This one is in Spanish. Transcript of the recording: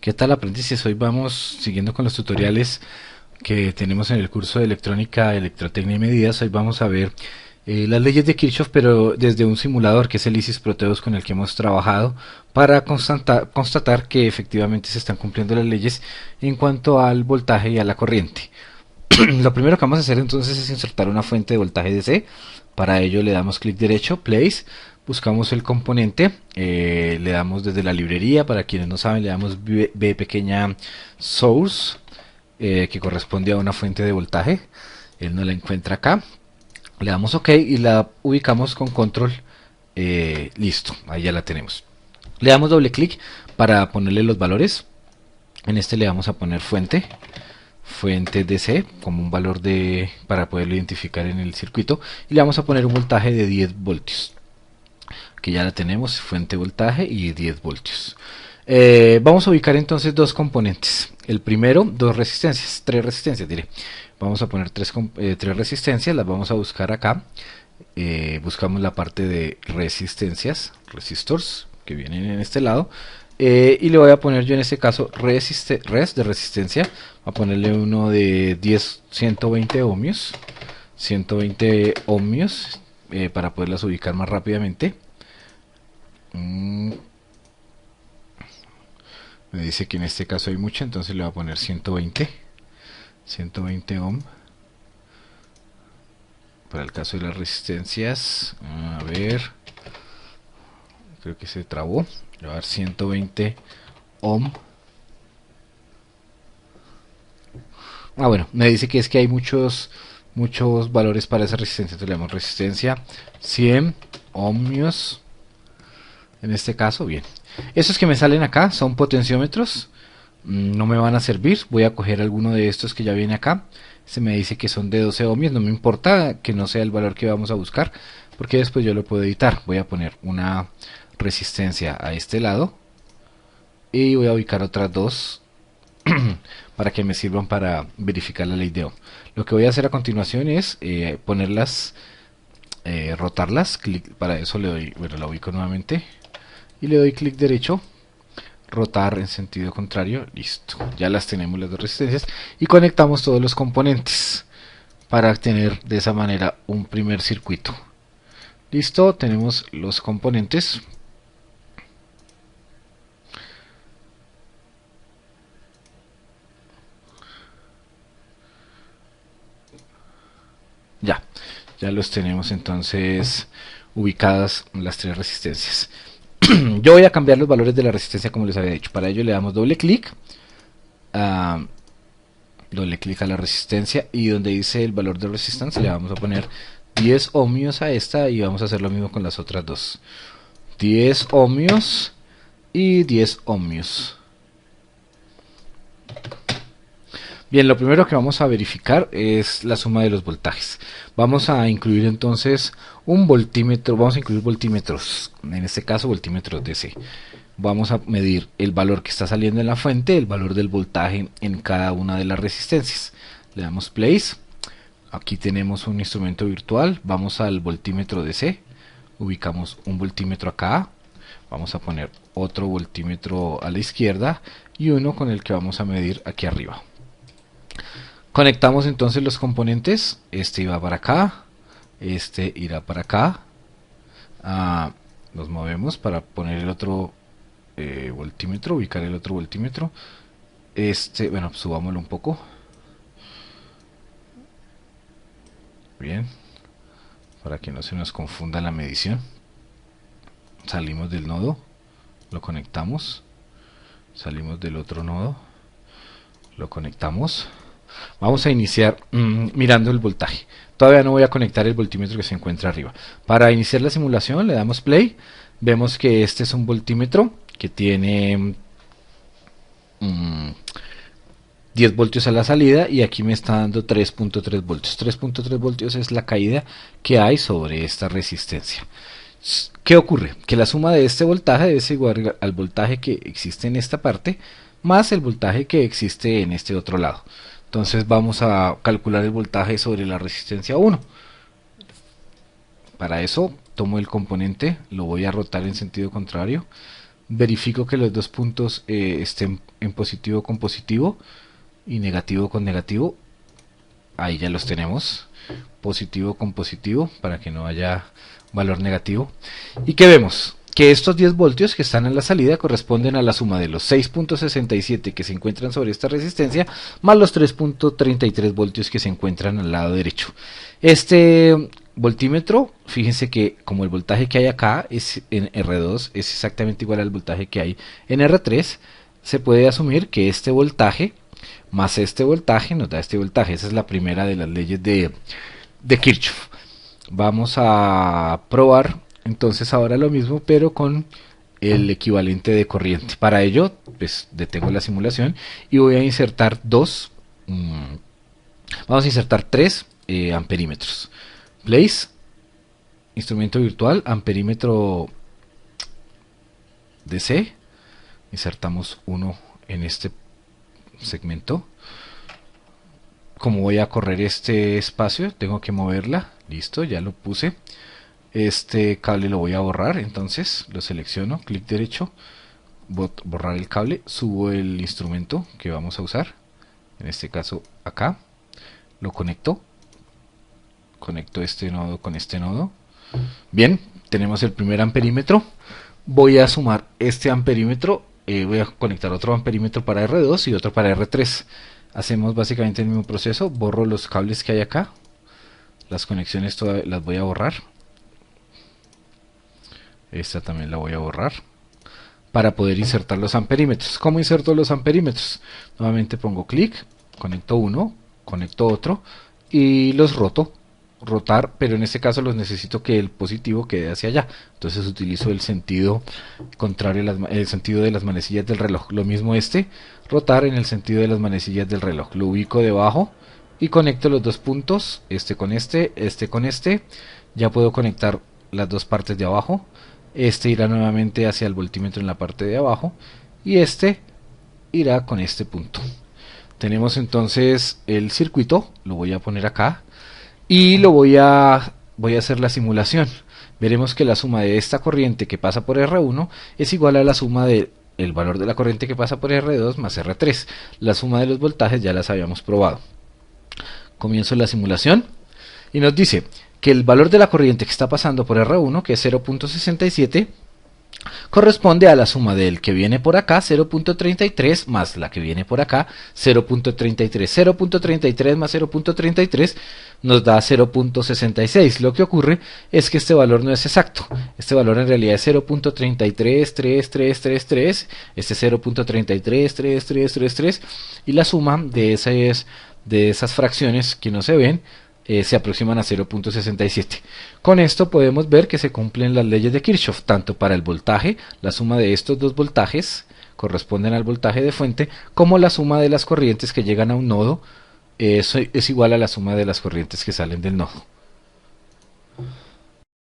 ¿Qué tal, aprendices? Hoy vamos siguiendo con los tutoriales que tenemos en el curso de electrónica, electrotecnia y medidas. Hoy vamos a ver las leyes de Kirchhoff, pero desde un simulador que es el ISIS Proteus con el que hemos trabajado para constatar que efectivamente se están cumpliendo las leyes en cuanto al voltaje y a la corriente. Lo primero que vamos a hacer entonces es insertar una fuente de voltaje DC. Para ello le damos clic derecho, Place, buscamos el componente, le damos desde la librería, para quienes no saben le damos B pequeña Source, que corresponde a una fuente de voltaje. Él no la encuentra acá, le damos OK y la ubicamos con control. Listo, ahí ya la tenemos. Le damos doble clic para ponerle los valores. En este le vamos a poner fuente DC como un valor para poderlo identificar en el circuito, y le vamos a poner un voltaje de 10 voltios, que ya la tenemos, fuente voltaje y 10 voltios. Vamos a ubicar entonces dos componentes. El primero, tres resistencias diré. Vamos a poner tres resistencias, las vamos a buscar acá. Buscamos la parte de resistencias, resistors, que vienen en este lado. Y le voy a poner yo en este caso res de resistencia. Voy a ponerle uno de 120 ohmios. 120 ohmios, para poderlas ubicar más rápidamente. Me dice que en este caso hay mucha, entonces le voy a poner 120 ohm. Para el caso de las resistencias, a ver, creo que se trabó. Le voy a dar 120 ohm. Bueno, me dice que es que hay muchos valores para esa resistencia. Entonces le damos resistencia 100 ohmios. En este caso, bien. Estos que me salen acá son potenciómetros. No me van a servir. Voy a coger alguno de estos que ya viene acá. Se me dice que son de 12 ohmios. No me importa que no sea el valor que vamos a buscar, porque después yo lo puedo editar. Voy a poner una resistencia a este lado y voy a ubicar otras dos para que me sirvan para verificar la ley de Ohm. Lo que voy a hacer a continuación es ponerlas, rotarlas. Para eso le doy, bueno, la ubico nuevamente y le doy clic derecho, rotar en sentido contrario. Listo, ya las tenemos las dos resistencias y conectamos todos los componentes para obtener de esa manera un primer circuito. Listo, tenemos los componentes. Ya los tenemos entonces ubicadas las tres resistencias. Yo voy a cambiar los valores de la resistencia como les había dicho. Para ello le damos doble clic a la resistencia, y donde dice el valor de resistencia le vamos a poner 10 ohmios a esta, y vamos a hacer lo mismo con las otras dos. 10 ohmios y 10 ohmios. Bien, lo primero que vamos a verificar es la suma de los voltajes. Vamos a incluir entonces un voltímetro, vamos a incluir voltímetros, en este caso voltímetros DC. Vamos a medir el valor que está saliendo en la fuente, el valor del voltaje en cada una de las resistencias. Le damos place. Aquí tenemos un instrumento virtual. Vamos al voltímetro DC. Ubicamos un voltímetro acá. Vamos a poner otro voltímetro a la izquierda y uno con el que vamos a medir aquí arriba. Conectamos entonces los componentes. Este iba para acá, este irá para acá. Los movemos para poner el otro voltímetro, ubicar el otro voltímetro. Bueno, subámoslo un poco. Bien, para que no se nos confunda la medición. Salimos del nodo, lo conectamos. Salimos del otro nodo, lo conectamos. Vamos a iniciar mirando el voltaje. Todavía no voy a conectar el voltímetro que se encuentra arriba. Para iniciar la simulación le damos play. Vemos que este es un voltímetro que tiene 10 voltios a la salida, y aquí me está dando 3.3 voltios. 3.3 voltios es la caída que hay sobre esta resistencia. ¿Qué ocurre? Que la suma de este voltaje debe ser igual al voltaje que existe en esta parte más el voltaje que existe en este otro lado. Entonces vamos a calcular el voltaje sobre la resistencia 1. Para eso tomo el componente, lo voy a rotar en sentido contrario. verifico que los dos puntos estén en positivo con positivo y negativo con negativo. Ahí ya los tenemos, positivo con positivo, para que no haya valor negativo. ¿Y qué vemos? Que estos 10 voltios que están en la salida corresponden a la suma de los 6.67 que se encuentran sobre esta resistencia más los 3.33 voltios que se encuentran al lado derecho. Este voltímetro, fíjense que como el voltaje que hay acá es en R2 es exactamente igual al voltaje que hay en R3, se puede asumir que este voltaje más este voltaje nos da este voltaje. Esa es la primera de las leyes de Kirchhoff. Vamos a probar entonces ahora lo mismo, pero con el equivalente de corriente. Para ello, pues detengo la simulación y voy a insertar vamos a insertar 3 amperímetros. Place, instrumento virtual, amperímetro DC. Insertamos uno en este segmento. Como voy a correr este espacio, tengo que moverla. Listo, ya lo puse. Este cable lo voy a borrar, entonces lo selecciono, clic derecho, borrar el cable, subo el instrumento que vamos a usar, en este caso acá, lo conecto este nodo con este nodo. Bien, tenemos el primer amperímetro. Voy a sumar este amperímetro, voy a conectar otro amperímetro para R2 y otro para R3. Hacemos básicamente el mismo proceso, borro los cables que hay acá, las conexiones todas las voy a borrar. Esta también la voy a borrar para poder insertar los amperímetros. ¿Cómo inserto los amperímetros? Nuevamente pongo clic, conecto uno, conecto otro y los rotar, pero en este caso los necesito que el positivo quede hacia allá. Entonces utilizo el sentido contrario, el sentido de las manecillas del reloj. Lo mismo rotar en el sentido de las manecillas del reloj. Lo ubico debajo y conecto los dos puntos, este con este con este. Ya puedo conectar las dos partes de abajo. Este irá nuevamente hacia el voltímetro en la parte de abajo y este irá con este punto. Tenemos entonces el circuito, lo voy a poner acá y voy a hacer la simulación. Veremos que la suma de esta corriente que pasa por R1 es igual a la suma del valor de la corriente que pasa por R2 más R3. La suma de los voltajes ya las habíamos probado. Comienzo la simulación y nos dice que el valor de la corriente que está pasando por R1, que es 0.67, corresponde a la suma del que viene por acá, 0.33, más la que viene por acá, 0.33. 0.33 más 0.33 nos da 0.66. Lo que ocurre es que este valor no es exacto. Este valor en realidad es 0.333333, este es 0.333333, y la suma de esas fracciones que no se ven se aproximan a 0.67. Con esto podemos ver que se cumplen las leyes de Kirchhoff, tanto para el voltaje, la suma de estos dos voltajes corresponden al voltaje de fuente, como la suma de las corrientes que llegan a un nodo es igual a la suma de las corrientes que salen del nodo.